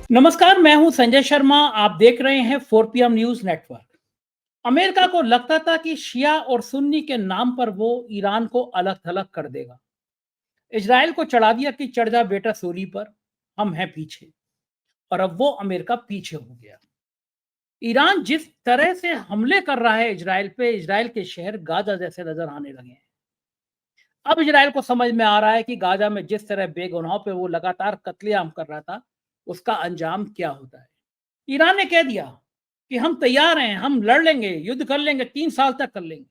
नमस्कार, मैं हूं संजय शर्मा। आप देख रहे हैं 4 PM न्यूज नेटवर्क। अमेरिका को लगता था कि शिया और सुन्नी के नाम पर वो ईरान को अलग थलग कर देगा। इजराइल को चढ़ा दिया कि चढ़ जा बेटा सूली पर, हम हैं पीछे। और अब वो अमेरिका पीछे हो गया। ईरान जिस तरह से हमले कर रहा है इजराइल पे, इजराइल के शहर गाजा जैसे नजर आने लगे हैं। अब इजराइल को समझ में आ रहा है कि गाजा में जिस तरह बेगुनाहों पे वो लगातार कत्लेआम कर रहा था, उसका अंजाम क्या होता है। ईरान ने कह दिया कि हम तैयार हैं, हम लड़ लेंगे, युद्ध कर लेंगे, 3 साल तक कर लेंगे।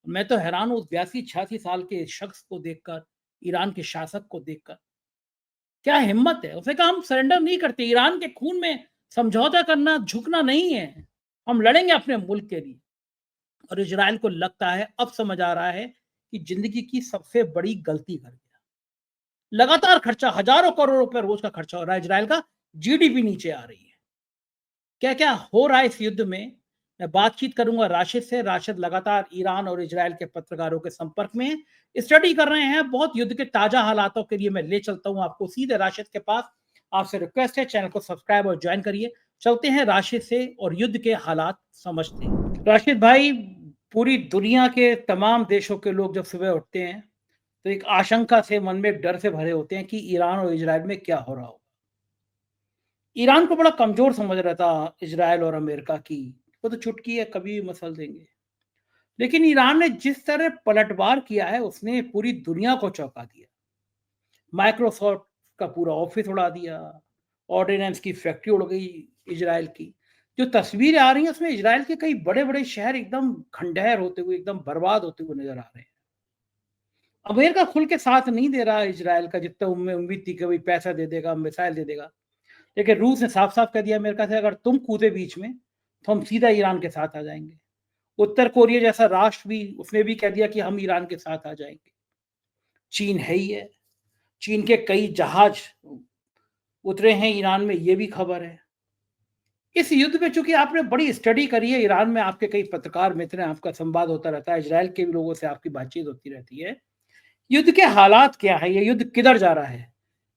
मैं तो हैरान हूं उस 82-86 साल के शख्स को देखकर, ईरान के शासक को देखकर। क्या हिम्मत है। उसने कहा हम सरेंडर नहीं करते, ईरान के खून में समझौता करना झुकना नहीं है, हम लड़ेंगे अपने मुल्क के लिए। और इजराइल को लगता है, अब समझ आ रहा है कि जिंदगी की सबसे बड़ी गलती कर गया। लगातार खर्चा, हजारों करोड़ रुपए रोज का खर्चा हो रहा है, इजराइल का जीडीपी नीचे आ रही है। क्या क्या हो रहा है इस युद्ध में, मैं बातचीत करूंगा राशिद से। राशिद लगातार ईरान और इजराइल के पत्रकारों के संपर्क में हैं, स्टडी कर रहे हैं। बहुत युद्ध के ताजा हालातों के लिए मैं ले चलता हूं आपको सीधे राशिद के पास। आपसे रिक्वेस्ट है, चैनल को सब्सक्राइब और ज्वाइन करिए। चलते हैं राशिद से और युद्ध के हालात समझते हैं। राशिद भाई, पूरी दुनिया के तमाम देशों के लोग जब सुबह उठते हैं तो एक आशंका से, मन में एक डर से भरे होते हैं कि ईरान और इजराइल में क्या हो रहा होगा। ईरान को बड़ा कमजोर समझ रहा था इजराइल और अमेरिका की, वो तो चुटकी है, कभी भी मसल देंगे। लेकिन ईरान ने जिस तरह पलटवार किया है, उसने पूरी दुनिया को चौंका दिया। माइक्रोसॉफ्ट का पूरा ऑफिस उड़ा दिया, ऑर्डिनेंस की फैक्ट्री उड़ गई इजराइल की। जो तस्वीरें आ रही हैं उसमें इजराइल के कई बड़े बड़े शहर एकदम खंडहर होते हुए, एकदम बर्बाद होते हुए नजर आ रहे हैं। अमेरिका खुल के साथ नहीं दे रहा इजराइल का, जितना उम्मीद थी कि भाई पैसा दे देगा, मिसाइल दे देगा। लेकिन रूस ने साफ साफ कह दिया अमेरिका से, अगर तुम कूदे बीच में तो हम सीधा ईरान के साथ आ जाएंगे। उत्तर कोरिया जैसा राष्ट्र भी, उसने भी कह दिया कि हम ईरान के साथ आ जाएंगे। चीन है ही है, चीन के कई जहाज उतरे हैं ईरान में, ये भी खबर है। इस युद्ध में चूंकि आपने बड़ी स्टडी करी है, ईरान में आपके कई पत्रकार मित्र हैं, आपका संवाद होता रहता है, इजराइल के भी लोगों से आपकी बातचीत होती रहती है। युद्ध के हालात क्या है, ये युद्ध किधर जा रहा है?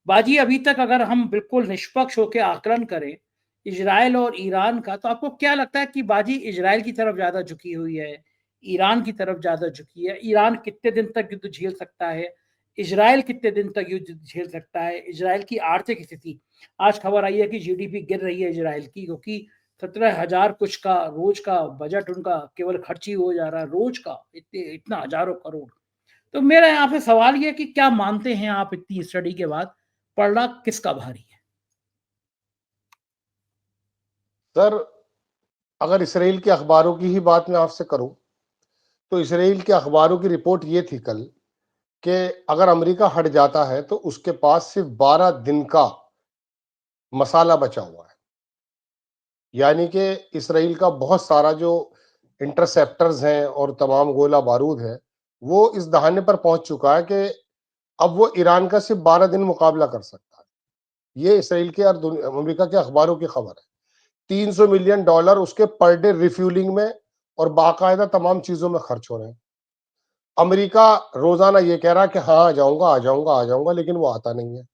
बाजी अभी तक अगर हम बिल्कुल निष्पक्ष होकर आकलन करें इजराइल और ईरान का, तो आपको क्या लगता है कि बाजी इजराइल की तरफ ज्यादा झुकी हुई है, ईरान की तरफ ज्यादा झुकी है? ईरान कितने दिन तक युद्ध झेल सकता है, इजराइल कितने दिन तक युद्ध झेल सकता है? इजराइल की आर्थिक स्थिति, आज खबर आई है कि जीडीपी गिर रही है इजराइल की, क्योंकि 17,000 कुछ का रोज का बजट उनका केवल खर्च ही हो जा रहा है, रोज का इतना हजारों करोड़। तो मेरा यहाँ पे सवाल ये है कि क्या मानते हैं आप, इतनी स्टडी के बाद पढ़ना किसका भारी है? सर, अगर इसराइल के अखबारों की ही बात मैं आपसे करूं, तो इसराइल के अखबारों की रिपोर्ट ये थी कल कि अगर अमेरिका हट जाता है तो उसके पास सिर्फ 12 दिन का मसाला बचा हुआ है। यानी कि इसराइल का बहुत सारा जो इंटरसेप्टर्स हैं और तमाम गोला बारूद है, वो इस दहाने पर पहुंच चुका है कि अब वो ईरान का सिर्फ 12 दिन मुकाबला कर सकता है। ये इसराइल के और अमेरिका के अखबारों की खबर है। $300 मिलियन उसके पर डे रिफ्यूलिंग में और बाकायदा तमाम चीजों में खर्च हो रहे हैं। अमेरिका रोजाना ये कह रहा है कि हाँ आ जाऊंगा आ जाऊंगा आ जाऊंगा, लेकिन वो आता नहीं है।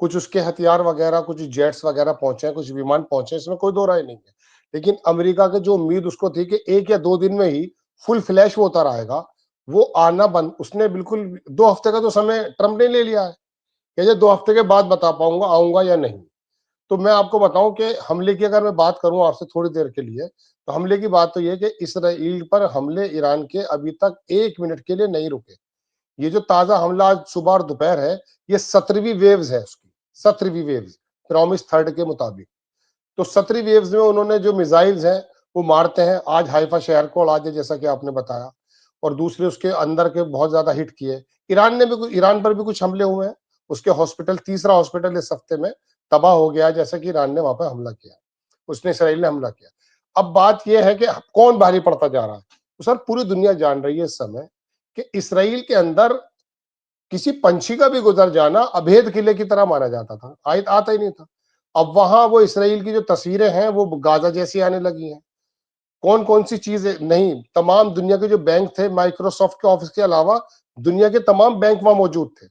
कुछ उसके हथियार वगैरह, कुछ जेट्स वगैरह पहुंचे हैं, कुछ विमान पहुंचे, इसमें कोई दो राय नहीं है। लेकिन अमेरिका के जो उम्मीद उसको थी कि 1 या 2 दिन में ही फुल फ्लैश वो उतर आएगा, वो आना बंद। उसने बिल्कुल 2 हफ्ते का तो समय ट्रंप ने ले लिया है कि ये 2 हफ्ते के बाद बता पाऊंगा आऊंगा या नहीं। तो मैं आपको बताऊं कि हमले की अगर मैं बात करूं आपसे थोड़ी देर के लिए, तो हमले की बात तो ये कि इसराइल पर हमले ईरान के अभी तक 1 मिनट के लिए नहीं रुके। ये जो ताजा हमला आज सुबह और दोपहर है, ये 17वीं वेव्स है उसकी, 17वीं वेव्स प्रॉमिस थर्ड के मुताबिक। तो 17वीं वेव्स में उन्होंने जो मिसाइल्स हैं वो मारते हैं। आज हाइफा शहर को उड़ा दिया जैसा कि आपने बताया, और दूसरे उसके अंदर के बहुत ज्यादा हिट किए। ईरान पर भी कुछ हमले हुए हैं। उसके हॉस्पिटल, तीसरा हॉस्पिटल इस हफ्ते में तबाह हो गया, जैसा कि ईरान ने वहां पर हमला किया, उसने इसराइल ने हमला किया। अब बात यह है कि कौन भारी पड़ता जा रहा है। तो सर, पूरी दुनिया जान रही है इस समय कि इसराइल के अंदर किसी पंछी का भी गुजर जाना अभेद किले की तरह माना जाता था, आता ही नहीं था। अब वहां वो इसराइल की जो तस्वीरें हैं वो गाजा जैसी आने लगी हैं। कौन कौन सी चीजें नहीं, तमाम दुनिया के जो बैंक थे, माइक्रोसॉफ्ट के ऑफिस के अलावा दुनिया के तमाम बैंक वहां मौजूद थे,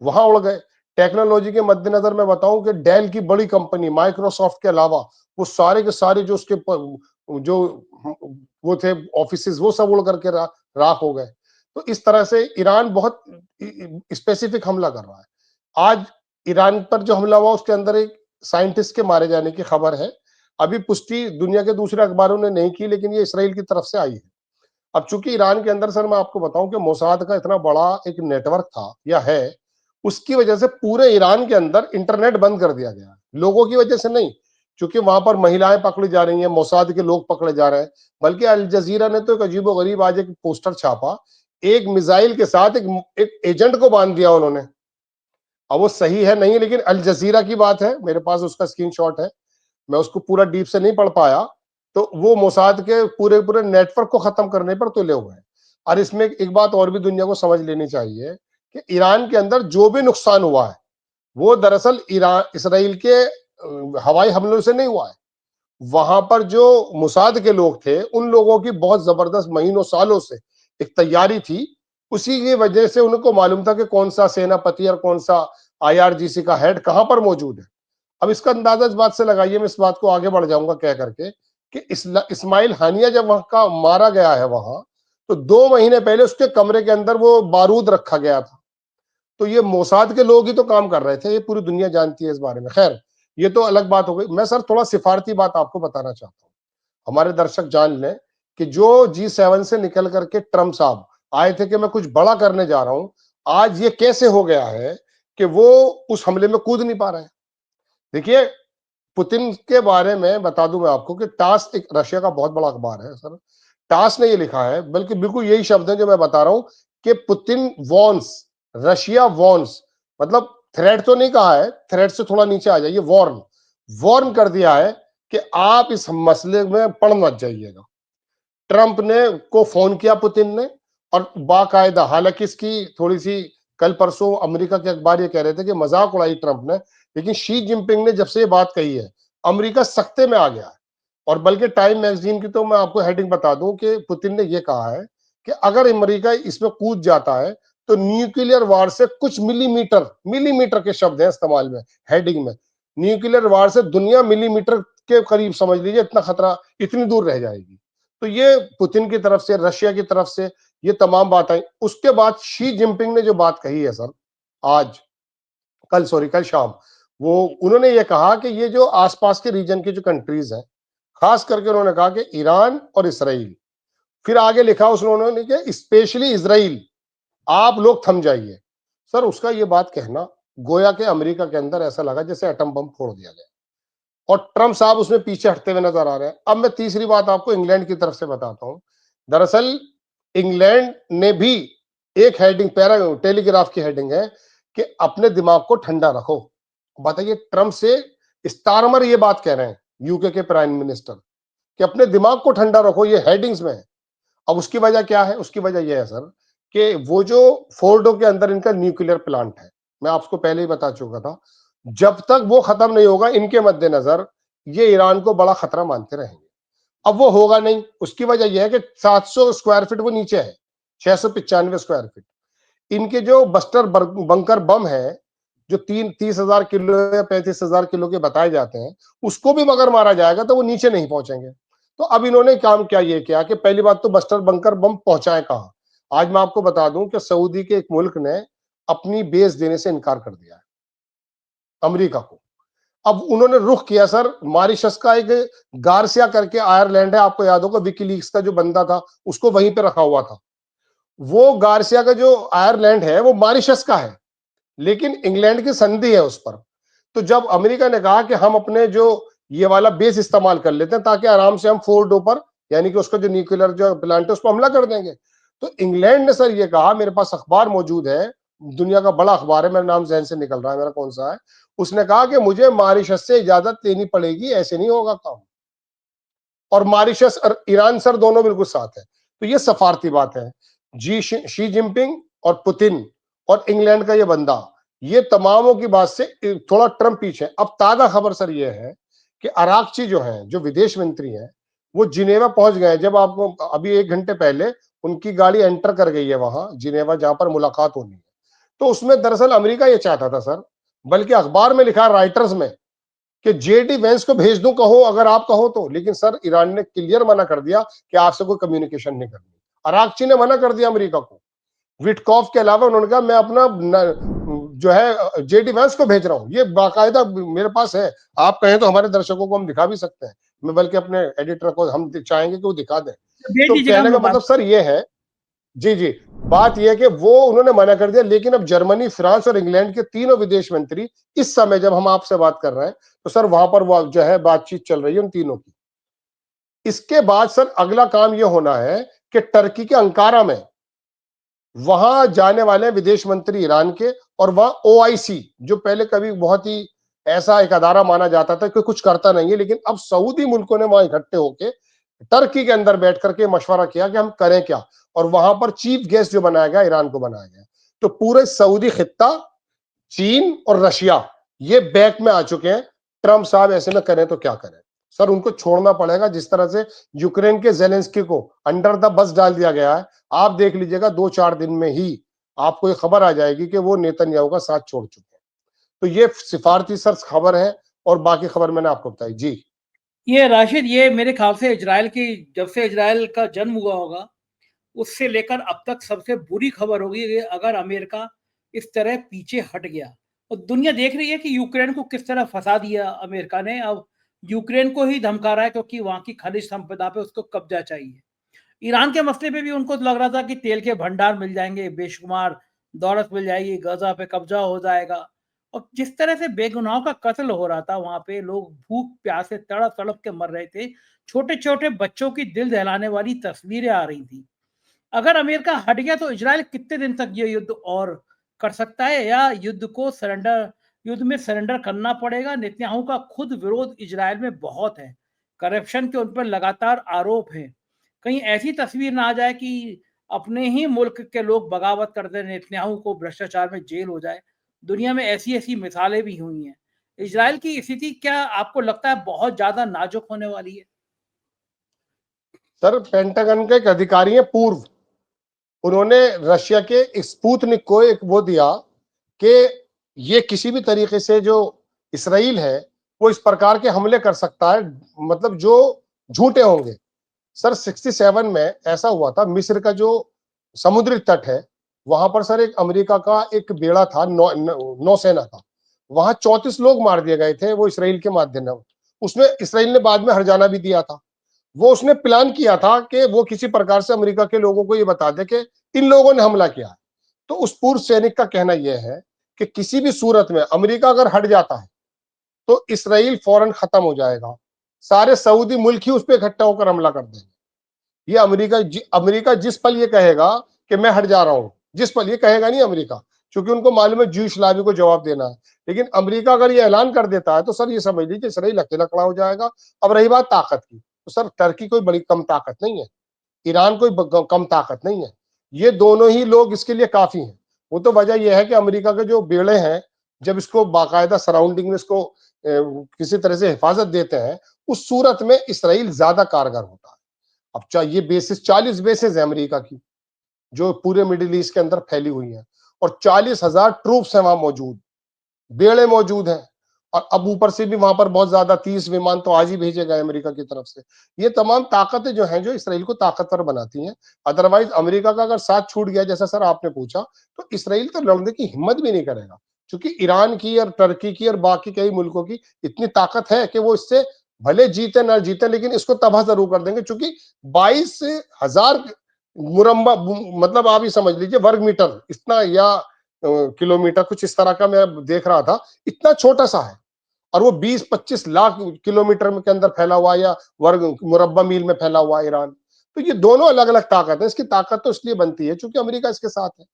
वहां उड़ गए। टेक्नोलॉजी के मद्देनजर मैं बताऊं कि डेल की बड़ी कंपनी माइक्रोसॉफ्ट के अलावा वो सारे के सारे जो उसके जो वो थे ऑफिसेज वो सब उड़ करके राख हो गए। तो इस तरह से ईरान बहुत स्पेसिफिक हमला कर रहा है। आज ईरान पर जो हमला हुआ उसके अंदर एक साइंटिस्ट के मारे जाने की खबर है। अभी पुष्टि दुनिया के दूसरे अखबारों ने नहीं की, लेकिन ये इसराइल की तरफ से आई है। अब चूंकि ईरान के अंदर सर मैं आपको बताऊं कि मोसाद का इतना बड़ा एक नेटवर्क था या है, उसकी वजह से पूरे ईरान के अंदर इंटरनेट बंद कर दिया गया, लोगों की वजह से नहीं, क्योंकि वहां पर महिलाएं पकड़ी जा रही हैं, मोसाद के लोग पकड़े जा रहे हैं। बल्कि अल जजीरा ने तो एक अजीबोगरीब आज एक पोस्टर छापा, एक मिसाइल के साथ एक एजेंट को बांध दिया उन्होंने। अब वो सही है नहीं, लेकिन अल जजीरा की बात है, मेरे पास उसका स्क्रीनशॉट है, मैं उसको पूरा डीप से नहीं पढ़ पाया। तो वो मोसाद के पूरे पूरे नेटवर्क को खत्म करने पर तुले हुए हैं। और इसमें एक बात और भी दुनिया को समझ लेनी चाहिए कि ईरान के अंदर जो भी नुकसान हुआ है वो दरअसल ईरान इसराइल के हवाई हमलों से नहीं हुआ है। वहां पर जो मोसाद के लोग थे उन लोगों की बहुत जबरदस्त महीनों सालों से एक तैयारी थी। उसी की वजह से उनको मालूम था कि कौन सा सेनापति और कौन सा आईआरजीसी का हेड कहां पर मौजूद है। अब इसका अंदाजा इस बात से लगाइए, मैं इस बात को आगे बढ़ जाऊंगा कह करके कि इस्माइल हानिया जब वहां का मारा गया है वहां, तो 2 महीने पहले उसके कमरे के अंदर वो बारूद रखा गया था। तो ये मोसाद के लोग ही तो काम कर रहे थे, ये पूरी दुनिया जानती है इस बारे में। खैर, ये तो अलग बात हो गई। मैं सर थोड़ा सिफारती बात आपको बताना चाहता हूँ, हमारे दर्शक जान लें कि जो G7 से निकल करके ट्रम्प साहब आए थे कि मैं कुछ बड़ा करने जा रहा हूं, आज ये कैसे हो गया है कि वो उस हमले में कूद नहीं पा रहे हैं। देखिए, पुतिन के बारे में बता दूं मैं आपको कि टास एक रशिया का बहुत बड़ा अखबार है सर, टास ने ये लिखा है, बल्कि बिल्कुल यही शब्द है जो मैं बता रहा हूं कि पुतिन वॉन्स, रशिया वॉन्स, मतलब थ्रेट तो नहीं कहा है, थ्रेट से थोड़ा नीचे आ जाइए, वॉर्न, वॉर्न कर दिया है कि आप इस मसले में पड़ मत जाइएगा। ट्रंप ने को फोन किया पुतिन ने, और बाकायदा, हालांकि इसकी थोड़ी सी कल परसों अमेरिका के अखबार ये कह रहे थे कि मजाक उड़ाई ट्रंप ने, लेकिन शी जिनपिंग ने जब से ये बात कही है अमेरिका सख्ते में आ गया है। और बल्कि टाइम मैगजीन की तो मैं आपको हेडिंग बता दूं कि पुतिन ने यह कहा है कि अगर अमेरिका इसमें कूद जाता है तो न्यूक्लियर वार से कुछ मिलीमीटर, मिलीमीटर के शब्द है इस्तेमाल में हेडिंग में, न्यूक्लियर वार से दुनिया मिलीमीटर के करीब समझ लीजिए इतना खतरा, इतनी दूर रह जाएगी। तो ये पुतिन की तरफ से, रशिया की तरफ से ये तमाम बात आई। उसके बाद शी जिनपिंग ने जो बात कही है सर, आज कल शाम, वो उन्होंने ये कहा कि ये जो आसपास के रीजन की जो कंट्रीज हैं, खास करके उन्होंने कहा कि ईरान और इसराइल, फिर आगे लिखा उन्होंने कि स्पेशली इसराइल, आप लोग थम जाइए। सर उसका ये बात कहना गोया के अमेरिका के अंदर ऐसा लगा जैसे एटम बम फोड़ दिया गया, और ट्रंप साहब उसमें पीछे हटते हुए नजर आ रहे हैं। अब मैं तीसरी बात आपको इंग्लैंड की तरफ से बताता हूं। दरअसल इंग्लैंड ने भी एक हेडिंग, पैरा टेलीग्राफ की हेडिंग है कि अपने दिमाग को ठंडा रखो। बताइए, ट्रंप से स्टारमर ये बात कह रहे हैं, यूके के प्राइम मिनिस्टर, कि अपने दिमाग को ठंडा रखो, ये हेडिंग्स में है। अब उसकी वजह क्या है? उसकी वजह यह है सर कि वो जो फोर्डो के अंदर इनका न्यूक्लियर प्लांट है, मैं आपको पहले ही बता चुका था, जब तक वो खत्म नहीं होगा इनके मद्देनजर ये ईरान को बड़ा खतरा मानते रहेंगे। अब वो होगा नहीं, उसकी वजह यह है कि 700 स्क्वायर फीट वो नीचे है, 695 स्क्वायर फीट। इनके जो बस्टर बंकर बम है, जो 30,000 किलो या 35,000 किलो के बताए जाते हैं, उसको भी मगर मारा जाएगा तो वो नीचे नहीं पहुंचेंगे। तो अब इन्होंने काम क्या ये किया कि पहली बात तो बस्टर बंकर बम पहुंचाए कहां। आज मैं आपको बता दूं कि सऊदी के एक मुल्क ने अपनी बेस देने से इनकार कर दिया है अमेरिका को। अब उन्होंने रुख किया सर, मॉरिशस का एक गार्सिया करके आयरलैंड है, आपको याद होगा विकीलीक्स का जो बंदा था उसको वहीं पे रखा हुआ था। वो गार्सिया का जो आयरलैंड है वो मॉरिशस का है, लेकिन इंग्लैंड की संधि है उस पर। तो जब अमेरिका ने कहा कि हम अपने जो ये वाला बेस इस्तेमाल कर लेते हैं ताकि आराम से हम फोर्डो पर, यानी कि उसका जो न्यूक्लियर जो प्लांट है उस पर हमला कर देंगे, तो इंग्लैंड ने सर ये कहा, मेरे पास अखबार मौजूद है, दुनिया का बड़ा अखबार है, मेरा नाम जहन से निकल रहा है मेरा कौन सा है, उसने कहा कि मुझे मॉरिशस से इजाजत लेनी पड़ेगी, ऐसे नहीं होगा काम। और मॉरिशस और ईरान सर दोनों बिल्कुल साथ है। तो ये सफारती बात है। शी जिनपिंग और पुतिन और इंग्लैंड का ये बंदा, ये तमामों की बात से थोड़ा ट्रंप पीछे। अब ताजा खबर सर ये है कि अरागची जो है, जो विदेश मंत्री हैं, वो जिनेवा पहुंच गए। जब आपको अभी 1 घंटे पहले उनकी गाड़ी एंटर कर गई है वहां जिनेवा, जहां पर मुलाकात होनी है। तो उसमें दरअसल अमेरिका ये चाहता था सर बल्कि अखबार में लिखा राइटर्स में कि जेडी वेंस को भेज दूं, कहो अगर आप कहो तो। लेकिन सर ईरान ने क्लियर मना कर दिया कि आपसे कोई कम्युनिकेशन नहीं करनी। अरागची ने मना कर दिया अमेरिका को। विटकॉफ के अलावा उन्होंने कहा मैं अपना जो है जेडी वेंस को भेज रहा हूं। ये बाकायदा मेरे पास है, आप कहें तो हमारे दर्शकों को हम दिखा भी सकते हैं। मैं बल्कि अपने एडिटर को हम चाहेंगे कि वो दिखा दें। भेज तो दीजिएगा, हम कहने का लोग बात। मतलब सर ये है, जी जी, बात यह है कि वो उन्होंने मना कर दिया। लेकिन अब जर्मनी, फ्रांस और इंग्लैंड के तीनों विदेश मंत्री इस समय जब हम आपसे बात कर रहे हैं तो सर वहां पर वो जो है बातचीत चल रही है उन तीनों की। इसके बाद सर अगला काम यह होना है कि टर्की के अंकारा में वहां जाने वाले विदेश मंत्री ईरान के, और वहां ओआईसी जो पहले कभी बहुत ही ऐसा एक अदारा माना जाता था कि कुछ करता नहीं है, लेकिन अब सऊदी मुल्कों ने वहां इकट्ठे होकर टर्की के अंदर बैठ करके मशवरा किया कि हम करें क्या। और वहां पर चीफ गेस्ट जो बनाया गया ईरान को बनाया गया। तो पूरे सऊदी खित्ता, चीन और रशिया ये बैक में आ चुके हैं। ट्रंप साहब ऐसे में करें तो क्या करें। सर उनको छोड़ना पड़ेगा। जिस तरह से यूक्रेन के जेलेंस्की को अंडर द बस डाल दिया गया है, आप देख लीजिएगा 2-4 दिन में ही आपको ये खबर आ जाएगी कि वो नेतन्याहू का साथ छोड़ चुके हैं। तो ये सिफारती सर खबर है, और बाकी खबर मैंने आपको बताई। जी ये राशिद, ये मेरे ख्याल से इजराइल की, जब से इजराइल का जन्म हुआ होगा उससे लेकर अब तक सबसे बुरी खबर होगी कि अगर अमेरिका इस तरह पीछे हट गया। और दुनिया देख रही है कि यूक्रेन को किस तरह फंसा दिया अमेरिका ने। अब यूक्रेन को ही धमका रहा है क्योंकि वहां की खनिज संपदा पे उसको कब्जा चाहिए। ईरान के मसले पे भी उनको लग रहा था कि तेल के भंडार मिल जाएंगे, बेशुमार दौलत मिल जाएगी, गजा पे कब्जा हो जाएगा। और जिस तरह से बेगुनाहों का कत्ल हो रहा था वहां पे, लोग भूख प्यास से तड़प तड़प के मर रहे थे, छोटे छोटे बच्चों की दिल दहलाने वाली तस्वीरें आ रही थी। अगर अमेरिका हट गया तो इजराइल कितने दिन तक ये युद्ध और कर सकता है, या युद्ध में सरेंडर करना पड़ेगा? नेतन्याहू का खुद विरोध इजराइल में बहुत है, करप्शन के उन पर लगातार आरोप हैं। कहीं ऐसी तस्वीर ना आ जाए कि अपने ही मुल्क के लोग बगावत कर दे, नेतन्याहू को भ्रष्टाचार में जेल हो जाए। दुनिया में ऐसी ऐसी मिसालें भी हुई हैं। इजराइल की स्थिति क्या आपको लगता है बहुत ज्यादा नाजुक होने वाली है? सर, पेंटागन के एक अधिकारी हैं पूर्व, उन्होंने रशिया के स्पुतनिक को एक वो दिया कि ये किसी भी तरीके से जो इसराइल है वो इस प्रकार के हमले कर सकता है, मतलब जो झूठे होंगे। सर 67 में ऐसा हुआ था, मिस्र का जो समुद्री तट है वहां पर सर एक अमेरिका का एक बेड़ा था, नौसेना का। वहां 34 लोग मार दिए गए थे वो इसराइल के माध्यम से। उसमें इसराइल ने बाद में हर्जाना भी दिया था। वो उसने प्लान किया था कि वो किसी प्रकार से अमेरिका के लोगों को ये बता दे कि इन लोगों ने हमला किया है। तो उस पूर्व सैनिक का कहना यह है कि किसी भी सूरत में अमेरिका अगर हट जाता है तो इसराइल फौरन खत्म हो जाएगा। सारे सऊदी मुल्क ही उस पर इकट्ठा होकर हमला कर देंगे। ये अमेरिका जिस पल ये कहेगा कि मैं हट जा रहा हूं, जिस पल ये कहेगा नहीं अमेरिका, क्योंकि उनको मालूम है जूश लाबी को जवाब देना है। लेकिन अमेरिका अगर ये ऐलान कर देता है तो सर ये समझ लीजिए इसराइल अकेला खड़ा हो जाएगा। अब रही बात ताकत की, तो सर टर्की कोई बड़ी कम ताकत नहीं है, ईरान कोई कम ताकत नहीं है। ये दोनों ही लोग इसके लिए काफी हैं। वो तो वजह यह है कि अमेरिका के जो बेड़े हैं, जब इसको बाकायदा सराउंडिंग में इसको किसी तरह से हिफाजत देते हैं, उस सूरत में इसराइल ज्यादा कारगर होता है। अब चाहे ये बेसिस 40 बेसिस है अमेरिका की जो पूरे मिडिल ईस्ट के अंदर फैली हुई है, और 40,000 ट्रूप्स हैं वहां मौजूद, बेड़े मौजूद हैं। और अब ऊपर से भी वहां पर बहुत ज्यादा 30 विमान तो आज ही भेजे गए अमेरिका की तरफ से। ये तमाम ताकतें जो हैं जो इसराइल को ताकतवर बनाती हैं। अदरवाइज अमेरिका का अगर साथ छूट गया, जैसा सर आपने पूछा, तो इसराइल तो लड़ने की हिम्मत भी नहीं करेगा, क्योंकि ईरान की और टर्की की और बाकी कई मुल्कों की इतनी ताकत है कि वो इससे भले जीते ना जीते लेकिन इसको तबाह जरूर कर देंगे। क्योंकि 22,000 मुरम्बा, मतलब आप ही समझ लीजिए वर्ग मीटर इतना, या किलोमीटर कुछ इस तरह का मैं देख रहा था, इतना छोटा सा है। और वो 20-25 लाख किलोमीटर के अंदर फैला हुआ, या वर्ग मुरब्बा मील में फैला हुआ ईरान। तो ये दोनों अलग अलग ताकत है। इसकी ताकत तो इसलिए बनती है क्योंकि अमेरिका इसके साथ है।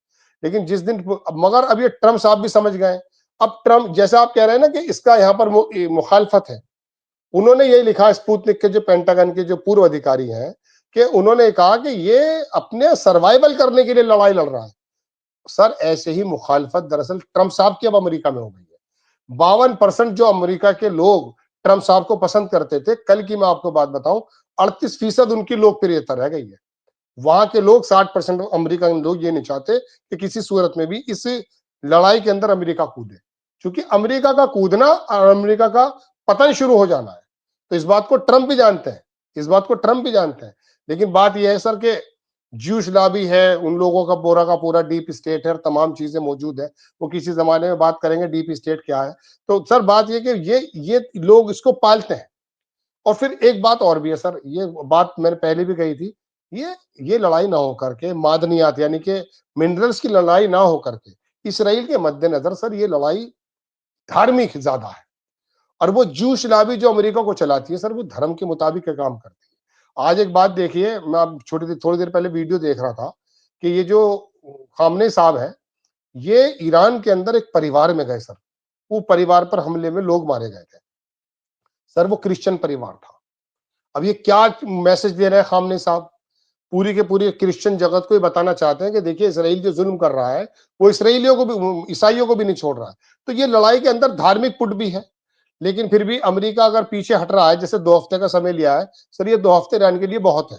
लेकिन जिस दिन, मगर अब ये ट्रम्प साहब भी समझ गए। अब ट्रम्प, जैसा आप कह रहे हैं ना कि इसका यहाँ पर मुखालफत है, उन्होंने यही लिखा, स्पुतनिक के जो पेंटागन के जो पूर्व अधिकारी हैं, कि उन्होंने कहा कि ये अपने सर्वाइवल करने के लिए लड़ाई लड़ रहा है। सर ऐसे ही मुखालफत दरअसल ट्रम्प साहब की अब अमेरिका में हो गई है। 52% जो अमेरिका के लोग ट्रम्प साहब को पसंद करते थे, कल की मैं आपको बात बताऊं, 38% उनकी लोकप्रियता रह गई है। वहां के लोग 60% अमेरिका के लोग ये नहीं चाहते कि किसी सूरत में भी इस लड़ाई के अंदर अमेरिका कूदे, क्योंकि अमेरिका का कूदना और अमेरिका का पतन शुरू हो जाना है। तो इस बात को ट्रंप भी जानते हैं, इस बात को ट्रंप भी जानते हैं। लेकिन बात यह है सर कि ज्यूश लॉबी है, उन लोगों का पूरा डीप स्टेट है, तमाम चीजें मौजूद है। वो किसी जमाने में बात करेंगे डीप स्टेट क्या है। तो सर बात यह कि ये लोग इसको पालते हैं। और फिर एक बात और भी है सर, ये बात मैंने पहले भी कही थी, ये लड़ाई ना हो करके, मादनियात यानी कि मिनरल्स की लड़ाई ना हो करके, इसराइल के मद्देनजर सर ये लड़ाई धार्मिक ज्यादा है। और वो जूश लाबी जो अमेरिका को चलाती है सर, वो धर्म के मुताबिक का काम करती है। आज एक बात देखिए, मैं अब थोड़ी देर पहले वीडियो देख रहा था कि ये जो खामने साहब है, ये ईरान के अंदर एक परिवार में गए सर, वो परिवार पर हमले में लोग मारे गए थे सर, वो क्रिश्चियन परिवार था। अब ये क्या मैसेज दे रहे हैं खामने साहब, पूरी के पूरी क्रिश्चियन जगत को ये बताना चाहते हैं कि देखिए इसराइल जो जुल्म कर रहा है वो इसराइलियों को भी, ईसाइयों को भी नहीं छोड़ रहा है। तो ये लड़ाई के अंदर धार्मिक पुट भी है। लेकिन फिर भी अमेरिका अगर पीछे हट रहा है, जैसे 2 हफ्ते का समय लिया है सर, ये 2 हफ्ते ईरान के लिए बहुत है,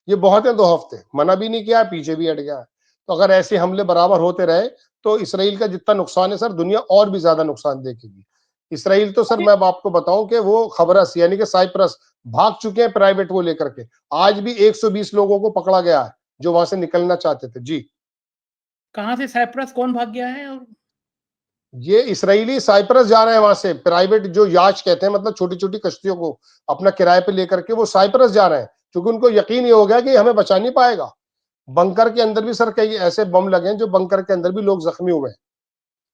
ये बहुत है 2 हफ्ते, मना भी नहीं किया है, पीछे भी हट गया है। तो अगर ऐसे हमले बराबर होते रहे तो इसराइल का जितना नुकसान है सर, दुनिया और भी ज्यादा नुकसान देखेगी। इसराइल तो सर मैं अब आपको बताऊं कि वो खबरस यानी कि साइप्रस भाग चुके हैं प्राइवेट वो लेकर के। आज भी 120 लोगों को पकड़ा गया है जो वहां से निकलना चाहते थे। जी, कहाँ से साइप्रस कौन भाग गया है? और ये इसराइली साइप्रस जा रहे हैं, वहां से प्राइवेट जो याच कहते हैं, मतलब छोटी छोटी कश्तियों को अपना किराए पे लेकर के वो साइप्रस जा रहे हैं, क्योंकि उनको यकीन ही हो गया कि हमें बचा नहीं पाएगा। बंकर के अंदर भी सर कई ऐसे बम लगे हैं जो बंकर के अंदर भी लोग जख्मी हुए हैं।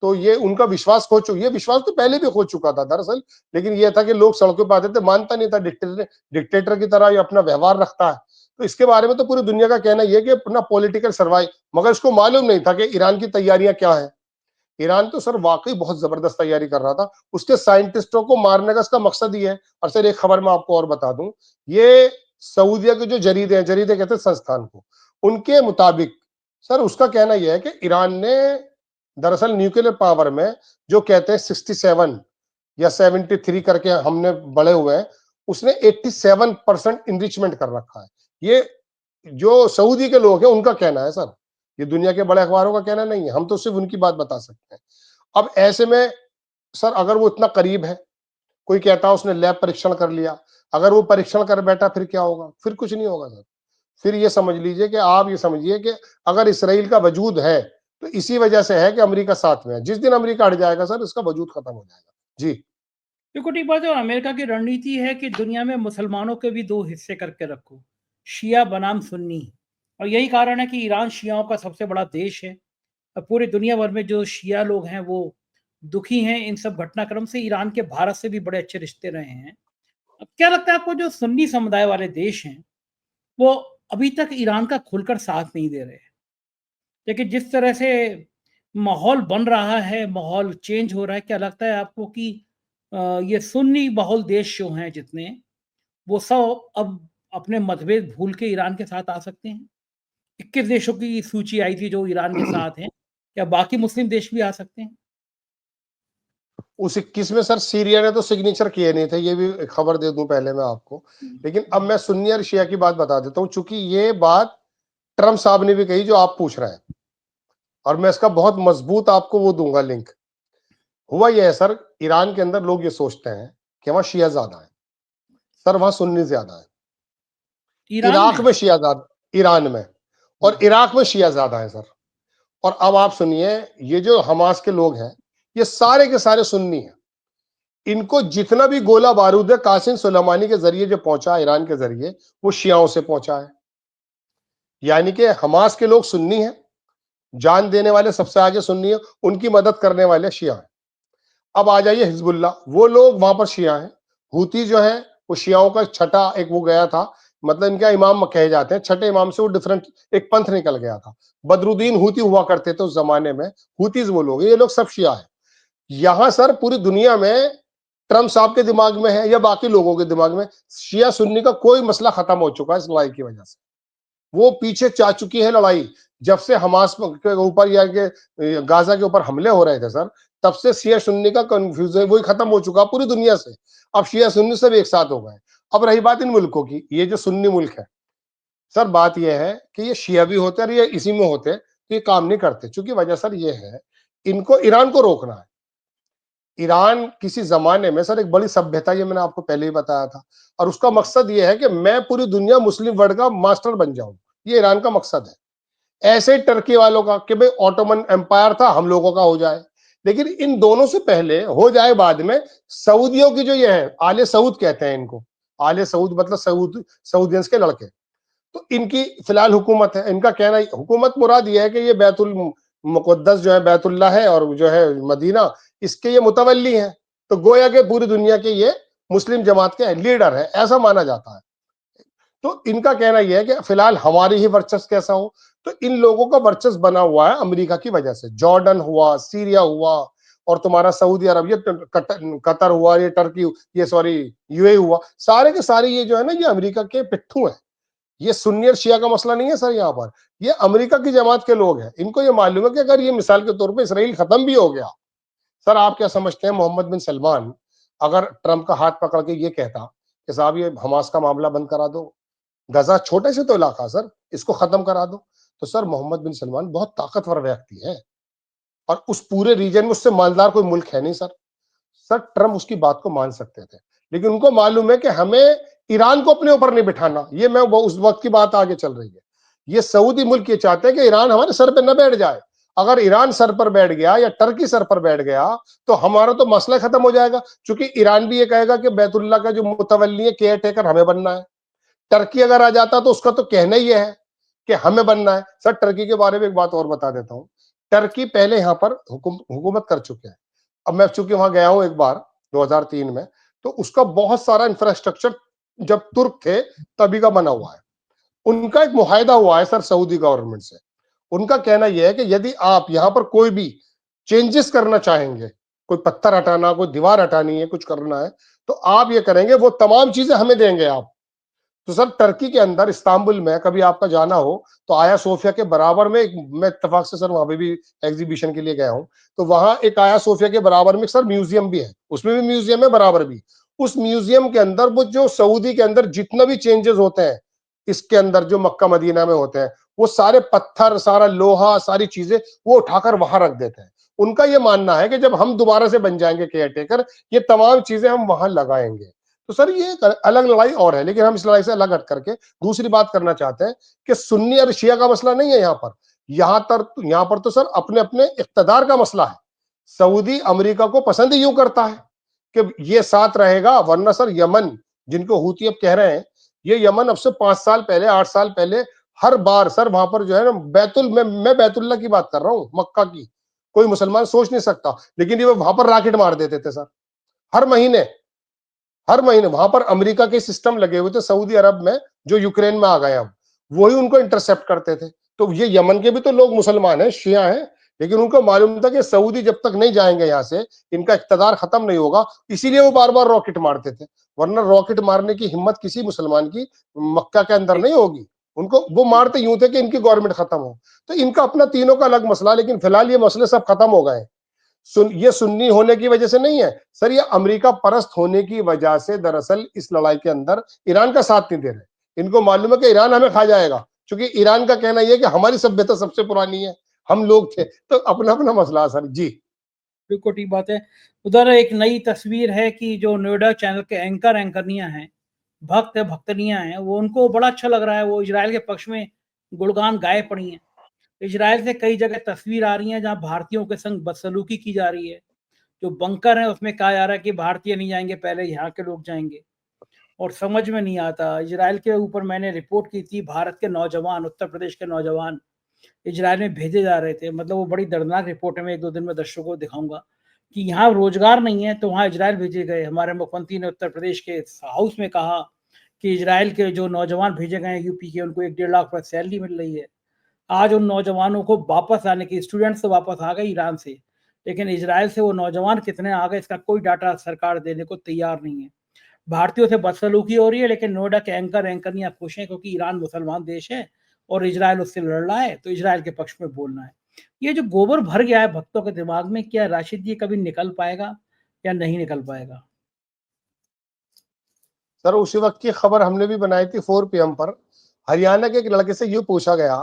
तो ये उनका विश्वास खो चुका, ये विश्वास तो पहले भी खो चुका था दरअसल। लेकिन ये था कि लोग सड़कों पर आते थे, मानता नहीं था, डिक्टेटर की तरह ये अपना व्यवहार रखता है। तो इसके बारे में तो पूरी दुनिया का कहना यह कि अपना पॉलिटिकल सर्वाइव, मगर इसको मालूम नहीं था कि ईरान की तैयारियां क्या है। ईरान तो सर वाकई बहुत जबरदस्त तैयारी कर रहा था, उसके साइंटिस्टों को मारने का इसका मकसद ही है। और सर एक खबर मैं आपको और बता दूं, ये सऊदिया के जो जरीदे हैं, जरीदे कहते हैं संस्थान को, उनके मुताबिक सर उसका कहना यह है कि ईरान ने दरअसल न्यूक्लियर पावर में जो कहते हैं 67 या 73 करके हमने बड़े हुए हैं, उसने 87% इनरिचमेंट कर रखा है। ये जो सऊदी के लोग हैं उनका कहना है सर, ये दुनिया के बड़े अखबारों का कहना नहीं है, हम तो सिर्फ उनकी बात बता सकते हैं। अब ऐसे में सर अगर वो इतना करीब है, कोई कहता है उसने लैब परीक्षण कर लिया, अगर वो परीक्षण कर बैठा फिर क्या होगा? फिर कुछ नहीं होगा सर। फिर ये समझ लीजिए कि आप ये समझिए कि अगर इसराइल का वजूद है तो इसी वजह से है कि अमेरिका साथ में है। जिस दिन अमेरिका हट जाएगा सर, इसका वजूद खत्म हो जाएगा। जी, देखो, ठीक बात है। अमेरिका की रणनीति है कि दुनिया में मुसलमानों के भी दो हिस्से करके रखो, शिया बनाम सुन्नी। और यही कारण है कि ईरान शियाओं का सबसे बड़ा देश है। और पूरी दुनिया भर में जो शिया लोग हैं वो दुखी हैं इन सब घटनाक्रम से। ईरान के भारत से भी बड़े अच्छे रिश्ते रहे हैं। अब क्या लगता है आपको, जो सुन्नी समुदाय वाले देश हैं वो अभी तक ईरान का खुलकर साथ नहीं दे रहे हैं? लेकिन जिस तरह से माहौल बन रहा है, माहौल चेंज हो रहा है, क्या लगता है आपको कि ये सुन्नी बहुल देश जो हैं जितने, वो सब अब अपने मतभेद भूल के ईरान के साथ आ सकते हैं? 21 देशों की सूची आई थी जो ईरान के साथ हैं, क्या बाकी मुस्लिम देश भी आ सकते हैं? उस 21 में सर सीरिया ने तो सिग्नेचर किए नहीं थे, ये भी एक खबर दे दूं पहले मैं आपको। लेकिन अब मैं सुन्नी और शिया की बात बता देता हूं, चूंकि ये बात ट्रम्प साहब ने भी कही जो आप पूछ रहे हैं, और मैं इसका बहुत मजबूत आपको वो दूंगा लिंक। हुआ ये है सर, ईरान के अंदर लोग ये सोचते हैं कि वहां शिया ज्यादा है, सर वहां सुन्नी ज्यादा है। ईरान इराक में? में शिया ज्यादा, ईरान में, और इराक में शिया ज्यादा है सर। और अब आप सुनिए, ये जो हमास के लोग हैं ये सारे के सारे सुन्नी हैं। इनको जितना भी गोला बारूद है कासिम सुलेमानी के जरिए जो पहुंचा ईरान के जरिए, वो शियाओं से पहुंचा है। यानी कि हमास के लोग सुन्नी हैं, जान देने वाले सबसे आगे सुन्नी है, उनकी मदद करने वाले शिया हैं। अब आ जाइए हिजबुल्ला, वो लोग वहां पर शिया हैं। हूती जो है वो शियाओं का छठा एक वो गया था, मतलब इनका इमाम कहे जाते हैं, छठे इमाम से वो डिफरेंट एक पंथ निकल गया था। बदरुद्दीन हूती हुआ करते थे उस जमाने में, हूतीज वो लोग, ये लोग सब शिया है। यहां सर पूरी दुनिया में ट्रम्प साहब के दिमाग में है या बाकी लोगों के दिमाग में, शिया सुन्नी का कोई मसला खत्म हो चुका है इस लड़ाई की वजह से। वो पीछे जा चुकी है लड़ाई। जब से हमास के ऊपर या के गाजा के ऊपर हमले हो रहे थे सर, तब से शिया सुन्नी का कंफ्यूजन वही खत्म हो चुका पूरी दुनिया से। अब शिया सुन्नी सब एक साथ हो गए। अब रही बात इन मुल्कों की, ये जो सुन्नी मुल्क है सर, बात यह है कि ये शिया भी होते हैं और ये इसी में होते हैं, तो ये काम नहीं करते। चूंकि वजह सर ये है, इनको ईरान को रोकना है। ईरान किसी जमाने में सर एक बड़ी सभ्यता, ये मैंने आपको पहले ही बताया था, और उसका मकसद ये है कि मैं पूरी दुनिया मुस्लिम वर्ल्ड का मास्टर बन जाऊं, ये ईरान का मकसद है। ऐसे ही टर्की वालों का कि भाई ऑटोमन एम्पायर था, हम लोगों का हो जाए। लेकिन इन दोनों से पहले हो जाए बाद में सऊदियों की जो ये है, आले सऊद कहते हैं इनको, आले सऊद मतलब सऊदियंस के लड़के, तो इनकी फिलहाल हुकूमत है। इनका कहना, हुकूमत मुराद ये है कि ये बैतुल मुकद्दस जो है, बैतुल्ला है, और जो है मदीना, इसके ये मुतवल्ली हैं। तो गोया के पूरी दुनिया के ये मुस्लिम जमात के लीडर है, ऐसा माना जाता है। तो इनका कहना यह है कि फिलहाल हमारी ही वर्चस्व कैसा हो। तो इन लोगों का वर्चस्व बना हुआ है अमेरिका की वजह से। जॉर्डन हुआ, सीरिया हुआ, और तुम्हारा सऊदी अरब, ये कतर हुआ, ये टर्की, ये सॉरी यूएई हुआ, सारे के सारे ये जो है ना, ये अमेरिका के पिट्ठू हैं। ये सुन्नी और शिया का मसला नहीं है सर, यहाँ पर ये अमेरिका की जमात के लोग हैं। इनको ये मालूम है कि अगर ये मिसाल के तौर पे इसराइल खत्म भी हो गया, सर आप क्या समझते हैं मोहम्मद बिन सलमान अगर ट्रंप का हाथ पकड़ के ये कहता कि साहब ये हमास का मामला बंद करा दो, गजा छोटे से तो इलाका सर, इसको खत्म करा दो, तो सर मोहम्मद बिन सलमान बहुत ताकतवर व्यक्ति है, और उस पूरे रीजन में उससे मालदार कोई मुल्क है नहीं सर। सर ट्रम्प उसकी बात को मान सकते थे, लेकिन उनको मालूम है कि हमें ईरान को अपने ऊपर नहीं बिठाना। ये मैं वो उस वक्त की बात आगे चल रही है। ये सऊदी मुल्क ये चाहते हैं कि ईरान हमारे सर पर न बैठ जाए। अगर ईरान सर पर बैठ गया या टर्की सर पर बैठ गया तो हमारा तो मसला खत्म हो जाएगा, क्योंकि ईरान भी ये कहेगा कि बैतुल्ला का जो मुतवल्ली है, केयर टेकर हमें बनना है। टर्की अगर आ जाता तो उसका तो कहना ही है कि हमें बनना है। सर टर्की के बारे में एक बात और बता देता हूँ। टर्की पहले यहाँ पर हुकूमत कर चुके हैं। अब मैं चूंकि वहां गया हूं एक बार 2003 में, तो उसका बहुत सारा इंफ्रास्ट्रक्चर जब तुर्क थे तभी का बना हुआ है। उनका एक मुआहदा हुआ है सर सऊदी गवर्नमेंट से। उनका कहना यह है कि यदि आप यहाँ पर कोई भी चेंजेस करना चाहेंगे, कोई पत्थर हटाना, कोई दीवार हटानी है, कुछ करना है, तो आप ये करेंगे, वो तमाम चीजें हमें देंगे आप। तो सर टर्की के अंदर इस्तांबुल में कभी आपका जाना हो तो आया सोफिया के बराबर में एक, मैं इत्तेफाक से सर वहां पे भी एग्जीबिशन के लिए गया हूं, तो वहां एक आया सोफिया के बराबर में सर म्यूजियम भी है, उसमें भी म्यूजियम है बराबर भी। उस म्यूजियम के अंदर वो जो सऊदी के अंदर जितना भी चेंजेस होते हैं, इसके अंदर जो मक्का मदीना में होते हैं, वो सारे पत्थर, सारा लोहा, सारी चीजें वो उठाकर वहां रख देते हैं। उनका ये मानना है कि जब हम दोबारा से बन जाएंगे केयर टेकर, ये तमाम चीजें हम वहां लगाएंगे। तो सर ये एक अलग लड़ाई और है, लेकिन हम इस लड़ाई से अलग हट करके दूसरी बात करना चाहते हैं कि सुन्नी और शिया का मसला नहीं है यहाँ पर। यहाँ पर तो सर अपने अपने इख्तदार का मसला है। सऊदी अमेरिका को पसंद ही यूं करता है कि ये साथ रहेगा, वरना सर यमन, जिनको हूती अब कह रहे हैं, ये यमन अब से 5 साल पहले, 8 साल पहले, हर बार सर वहां पर जो है ना, मैं बैतुल्ला की बात कर रहा हूँ, मक्का की, कोई मुसलमान सोच नहीं सकता, लेकिन ये वहां पर रॉकेट मार देते थे सर। हर महीने, हर महीने वहां पर अमेरिका के सिस्टम लगे हुए थे सऊदी अरब में, जो यूक्रेन में आ गए, अब वही उनको इंटरसेप्ट करते थे। तो ये यमन के भी तो लोग मुसलमान हैं, शिया हैं, लेकिन उनको मालूम था कि सऊदी जब तक नहीं जाएंगे यहाँ से, इनका इख्तदार खत्म नहीं होगा, इसीलिए वो बार बार रॉकेट मारते थे। वरना रॉकेट मारने की हिम्मत किसी मुसलमान की मक्का के अंदर नहीं होगी। उनको वो मारते यूं थे कि इनकी गवर्नमेंट खत्म हो। तो इनका अपना तीनों का अलग मसला, लेकिन फिलहाल ये मसले सब खत्म हो गए। ये सुन्नी होने की वजह से नहीं है सर, ये अमेरिका परस्त होने की वजह से दरअसल इस लड़ाई के अंदर ईरान का साथ नहीं दे रहे। इनको मालूम है कि ईरान हमें खा जाएगा, क्योंकि ईरान का कहना यह कि हमारी सभ्यता सबसे पुरानी है, हम लोग थे। तो अपना अपना मसला सर जी। बिल्कुल ठीक बात है। उधर एक नई तस्वीर है कि जो नोएडा चैनल के एंकरनियां हैं, भक्तनियां हैं, वो उनको बड़ा अच्छा लग रहा है, वो इजराइल के पक्ष में गुणगान गाए पड़ी हैं। इजराइल से कई जगह तस्वीर आ रही है जहां भारतीयों के संग बदसलूकी की जा रही है। जो बंकर है उसमें कहा जा रहा है कि भारतीय नहीं जाएंगे, पहले यहाँ के लोग जाएंगे। और समझ में नहीं आता, इजराइल के ऊपर मैंने रिपोर्ट की थी, भारत के नौजवान, उत्तर प्रदेश के नौजवान इजराइल में भेजे जा रहे थे। मतलब वो बड़ी दर्दनाक रिपोर्ट है, मैं 1-2 दिन में दर्शकों को दिखाऊंगा कि यहाँ रोजगार नहीं है तो वहाँ इजराइल भेजे गए। हमारे मुख्यमंत्री ने उत्तर प्रदेश के हाउस में कहा कि इजराइल के जो नौजवान भेजे गए हैं यूपी के, उनको 1-1.5 लाख रुपए सैलरी मिल रही है। आज उन नौजवानों को वापस आने की, स्टूडेंट्स तो वापस आ गए ईरान से, लेकिन इजराइल से वो नौजवान कितने आ गए इसका कोई डाटा सरकार देने को तैयार नहीं है। भारतीयों से बदसलूकी हो रही है, लेकिन नोएडा के एंकरनियां खुश हैं क्योंकि ईरान मुसलमान देश है और इजराइल उससे लड़ रहा है, तो इजराइल के पक्ष में बोलना है। ये जो गोबर भर गया है भक्तों के दिमाग में, क्या राशिद जी कभी निकल पाएगा या नहीं निकल पाएगा? सर उसी वक्त की खबर हमने भी बनाई थी 4 PM पर। हरियाणा के एक लड़के से यूं पूछा गया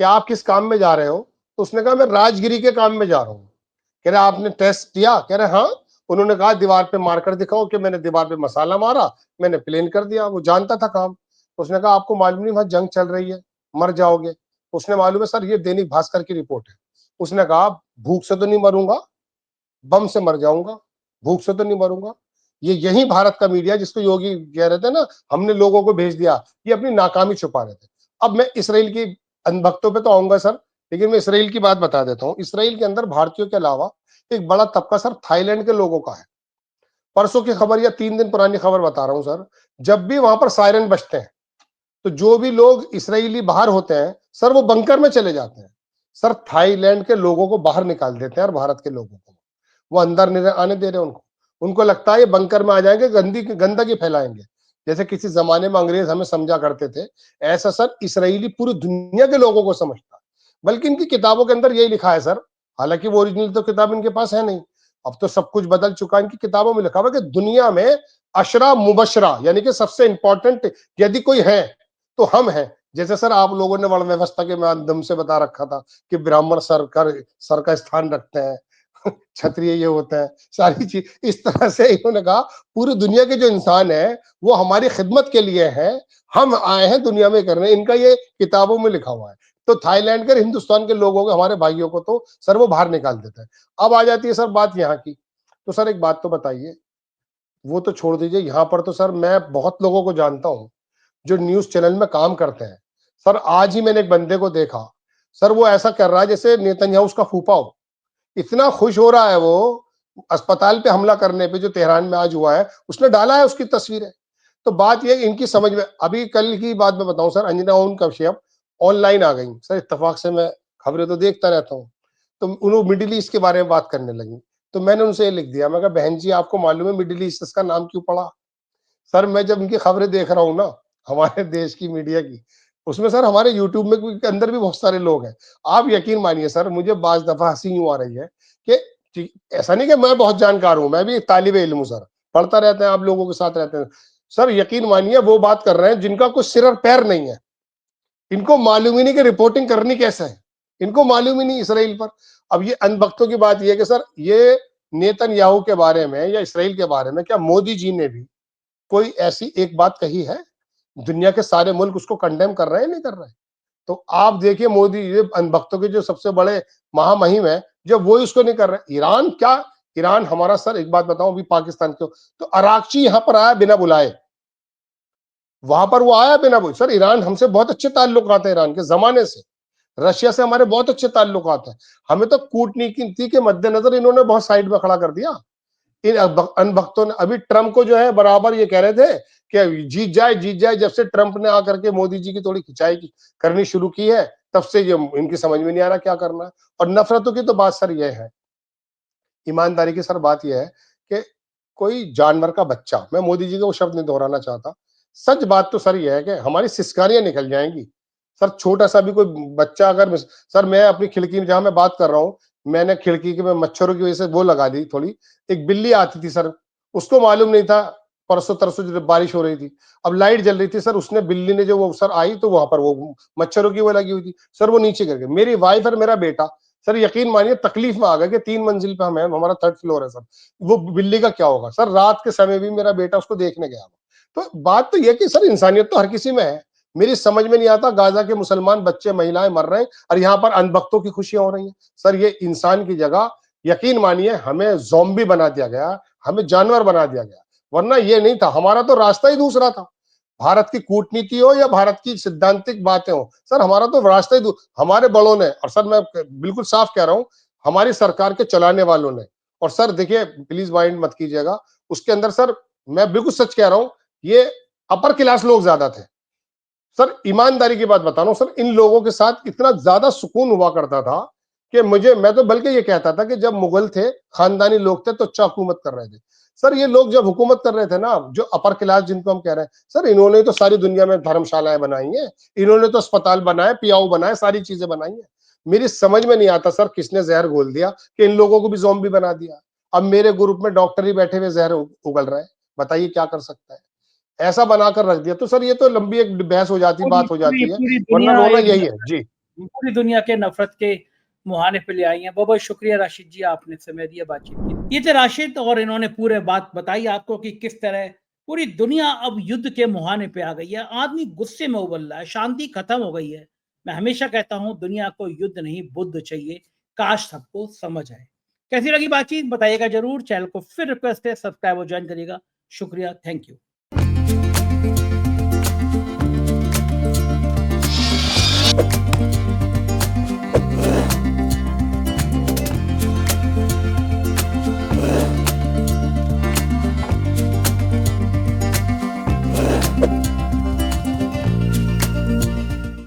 कि आप किस काम में जा रहे हो, तो उसने कहा मैं राजगिरी के काम में जा रहा हूँ। कह रहे आपने टेस्ट दिया, कह रहे हाँ, उन्होंने कहा दीवार पे मारकर दिखाओ कि मैंने दीवार पे मसाला मारा, मैंने प्लेन कर दिया। वो जानता था काम। उसने कहा आपको मालूम नहीं वहां जंग चल रही है, मर जाओगे। उसने मालूम है सर ये दैनिक भास्कर की रिपोर्ट है। उसने कहा भूख से तो नहीं मरूंगा, बम से मर जाऊंगा, भूख से तो नहीं मरूंगा। ये यही भारत का मीडिया जिसको योगी कह रहे थे ना हमने लोगों को भेज दिया, ये अपनी नाकामी छुपा रहे थे। अब मैं इसराइल की अंधभक्तों पे तो आऊंगा सर, लेकिन मैं इसराइल की बात बता देता हूँ। इसराइल के अंदर भारतीयों के अलावा एक बड़ा तबका सर थाईलैंड के लोगों का है। परसों की खबर या 3 दिन पुरानी खबर बता रहा हूं सर, जब भी वहां पर सायरन बजते हैं तो जो भी लोग इसराइली बाहर होते हैं सर वो बंकर में चले जाते हैं। सर थाईलैंड के लोगों को बाहर निकाल देते हैं और भारत के लोगों को वो अंदर नहीं आने दे रहे उनको। उनको लगता है ये बंकर में आ जाएंगे, गंदगी फैलाएंगे। जैसे किसी जमाने में अंग्रेज हमें समझा करते थे, ऐसा सर इसराइली पूरी दुनिया के लोगों को समझता है। बल्कि इनकी किताबों के अंदर यही लिखा है सर, हालांकि वो ओरिजिनल तो किताब इनके पास है नहीं, अब तो सब कुछ बदल चुका है। इनकी किताबों में लिखा हुआ कि दुनिया में अशरा मुबशरा यानी कि सबसे इंपॉर्टेंट यदि कोई है तो हम हैं। जैसे सर आप लोगों ने वर्ण व्यवस्था के माध्यम से बता रखा था कि ब्राह्मण सर का स्थान रखते हैं, क्षत्रिय ये होता है, सारी चीज इस तरह से इन्होंने कहा पूरी दुनिया के जो इंसान है वो हमारी खिदमत के लिए है, हम आए हैं दुनिया में करने। इनका ये किताबों में लिखा हुआ है। तो थाईलैंड के हिंदुस्तान के लोगों को हमारे भाइयों को तो सर वो बाहर निकाल देता है। अब आ जाती है सर बात यहाँ की। तो सर एक बात तो बताइए, वो तो छोड़ दीजिए, यहाँ पर तो सर मैं बहुत लोगों को जानता हूँ जो न्यूज चैनल में काम करते हैं। सर आज ही मैंने एक बंदे को देखा, सर वो ऐसा कर रहा है जैसे नेतन्याहू उसका फूफा हो। इतना खुश हो रहा है वो अस्पताल पे हमला करने पे जो तेहरान में आज हुआ है, उसने डाला है उसकी तस्वीरें। तो बात ये इनकी समझ में, अभी कल की बात मैं बताऊं सर, अंजना ओम कश्यप ऑनलाइन आ गई सर, इत्तेफाक से मैं खबरें तो देखता रहता हूँ, तो उन्होंने मिडिल ईस्ट के बारे में बात करने लगी। तो मैंने उनसे ये लिख दिया, मैं कहा बहन जी आपको मालूम है मिडिल ईस्ट इसका नाम क्यों पड़ा? सर मैं जब इनकी खबरें देख रहा हूँ ना हमारे देश की मीडिया की, उसमें सर हमारे यूट्यूब में के अंदर भी बहुत सारे लोग हैं। आप यकीन मानिए सर मुझे बाज दफा हंसी यूं आ रही है कि ऐसा नहीं कि मैं बहुत जानकार हूं, मैं भी एक तालिबे इल्म हूं सर, पढ़ता रहते हैं, आप लोगों के साथ रहते हैं। सर यकीन मानिए वो बात कर रहे हैं जिनका कुछ सिर और पैर नहीं है, इनको मालूम ही नहीं कि रिपोर्टिंग करनी कैसे है, इनको मालूम ही नहीं इसराइल पर। अब ये अनबख्तों की बात यह है कि सर ये नेतन्याहू के बारे में या इसराइल के बारे में क्या मोदी जी ने भी कोई ऐसी एक बात कही है? दुनिया के सारे मुल्क उसको कंडेम कर रहे हैं, नहीं कर रहे? तो आप देखिए मोदी ये अनभक्तों के जो सबसे बड़े महामहिम है, जब वो उसको नहीं कर रहे। ईरान क्या, ईरान हमारा सर एक बात बताऊं, अभी पाकिस्तान को तो अराकची यहां पर आया बिना बुलाए, वहां पर वो आया बिना बुलाए। सर ईरान हमसे बहुत अच्छे ताल्लुकात है, ईरान के जमाने से रशिया से हमारे बहुत अच्छे ताल्लुकात है। हमें तो कूटनीति के मद्देनजर इन्होंने बहुत साइड में खड़ा कर दिया। इन अनभक्तों ने अभी ट्रंप को जो है बराबर ये कह रहे थे कि जीत जाए। जब से ट्रंप ने आकर के मोदी जी की थोड़ी खिंचाई करनी शुरू की है, तब से ये इनकी समझ में नहीं आ रहा क्या करना है। और नफरतों की तो बात सर ये है, ईमानदारी की सर बात यह है कि कोई जानवर का बच्चा, मैं मोदी जी का वो शब्द नहीं दोहराना चाहता, सच बात तो सर ये है कि हमारी सिस्कारियां निकल जाएंगी। सर छोटा सा भी कोई बच्चा अगर सर मैं अपनी खिड़की में जहां मैं बात कर रहा हूँ, मैंने खिड़की के में मच्छरों की वजह से वो लगा दी थोड़ी, एक बिल्ली आती थी सर, उसको मालूम नहीं था परसों तरसों जब बारिश हो रही थी, अब लाइट जल रही थी सर, उसने बिल्ली ने जो वो सर आई तो वहां पर वो मच्छरों की वो लगी हुई थी सर, वो नीचे गिर गई। मेरी वाइफ और मेरा बेटा सर यकीन मानिए तकलीफ में आ गया कि 3 मंजिल पे हम हैं, हमारा 3rd फ्लोर है सर, वो बिल्ली का क्या होगा। सर रात के समय भी मेरा बेटा उसको देखने गया। तो बात तो यह कि सर इंसानियत तो हर किसी में है। मेरी समझ में नहीं आता गाजा के मुसलमान बच्चे महिलाएं मर रहे हैं और यहाँ पर अनबख्तों की खुशियां हो रही हैं। सर ये इंसान की जगह यकीन मानिए हमें ज़ॉम्बी बना दिया गया, हमें जानवर बना दिया गया, वरना ये नहीं था। हमारा तो रास्ता ही दूसरा था। भारत की कूटनीति हो या भारत की सिद्धांतिक बातें हो, सर हमारा तो रास्ता ही हमारे बड़ों ने, और सर मैं बिल्कुल साफ कह रहा हूं हमारी सरकार के चलाने वालों ने। और सर देखिए प्लीज माइंड मत कीजिएगा, उसके अंदर सर मैं बिल्कुल सच कह रहा हूं, ये अपर क्लास लोग ज्यादा थे। सर ईमानदारी की बात बता रहा हूं सर, इन लोगों के साथ इतना ज्यादा सुकून हुआ करता था कि मैं तो बल्कि ये कहता था कि जब मुगल थे, खानदानी लोग थे तो अच्छा हुकूमत कर रहे थे। सर ये लोग जब हुकूमत कर रहे थे ना, जो अपर क्लास जिनको हम कह रहे हैं, सर इन्होंने तो सारी दुनिया में धर्मशालाएं बनाई हैं, इन्होंने तो अस्पताल बनाए, पियाऊ बनाए, सारी चीजें बनाई हैं। मेरी समझ में नहीं आता सर किसने जहर घोल दिया कि इन लोगों को भी ज़ॉम्बी बना दिया। अब मेरे ग्रुप में डॉक्टर ही बैठे हुए जहर उगल रहे हैं, बताइए क्या कर सकता है। ऐसा बनाकर रख दिया। तो सर ये तो लंबी एक बहस हो जाती, पूरी बात हो पूरी जाती है, पूरी वरना दुनिया रोना एक यही है जी। पूरी दुनिया के नफरत के मुहाने पे ले आई है। बहुत बहुत शुक्रिया राशिद जी, आपने समय दिया, बातचीत की। ये थे राशिद और इन्होंने पूरे बात बताई आपको कि किस तरह पूरी दुनिया अब युद्ध के मुहाने पे आ गई है। आदमी गुस्से में उबल रहा है, शांति खत्म हो गई है। मैं हमेशा कहता हूं दुनिया को युद्ध नहीं बुद्ध चाहिए। काश सबको समझ आए। कैसी लगी बातचीत बताइएगा जरूर। चैनल को फिर रिक्वेस्ट है सब्सक्राइब और ज्वाइन करिएगा। शुक्रिया, थैंक यू।